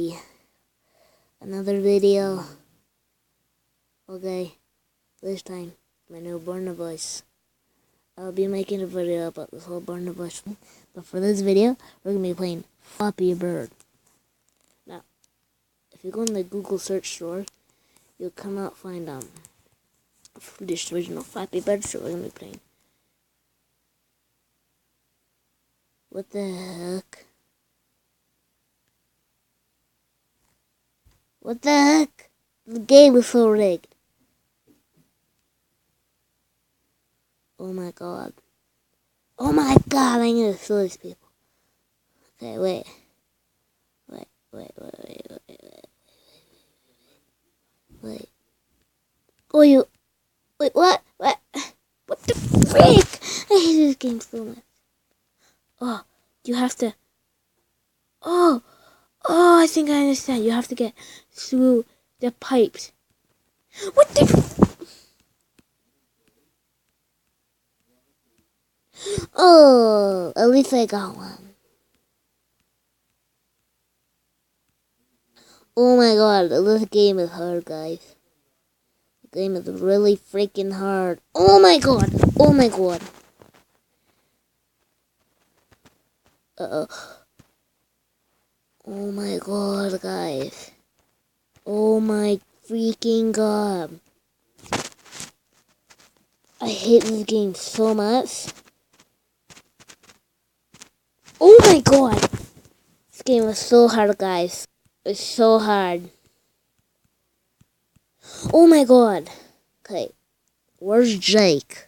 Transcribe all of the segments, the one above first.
everybody. Another video. Okay, this time, my new Burner voice. I'll be making a video about this whole Burner voice. But for this video, we're going to be playing Floppy Bird. Now, if you go in the Google search store, you'll come out find this original Floppy Bird, so we're going to be playing. What the heck? What the heck? The game is so rigged. Oh my god. Oh my god, I need to kill these people. Okay, wait. Wait. Oh, you. Wait, what? What? What the freak? I hate this game so much. Oh, you have to. Oh, I think I understand. You have to get through the pipes. What the? Oh, at least I got one. Oh my god, this game is hard, guys. The game is really freaking hard. Oh my god. Oh my god. Uh-oh. Oh my god, guys. Oh my freaking god. I hate this game so much. Oh my god. This game is so hard, guys. It's so hard. Oh my god. Okay. Where's Jake?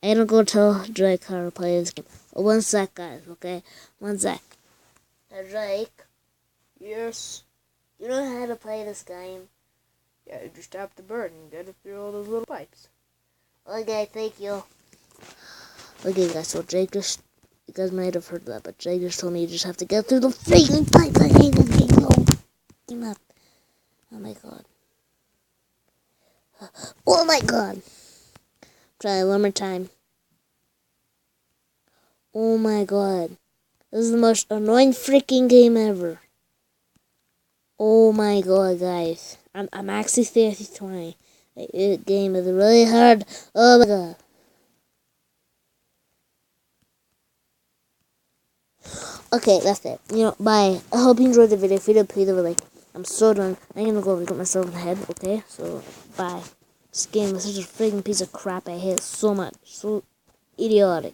I gotta go tell Jake how to play this game. Oh, one sec, guys, okay? One sec. Jake. Yes. You know how to play this game? Yeah, you just tap the bird and get it through all those little pipes. Okay, thank you. Okay, guys, so Jake just... You guys might have heard that, but Jake just told me you just have to get through the freaking pipes. I hate this game so much. Oh my god. Oh my god. Try it one more time. Oh my god. This is the most annoying freaking game ever. Oh my god, guys. I'm actually seriously trying. This game is really hard. Oh my god. Okay, that's it. Bye. I hope you enjoyed the video. If you did, please leave a like. I'm so done. I'm gonna go get myself in the head, okay? So, bye. This game is such a freaking piece of crap. I hate it so much. So idiotic.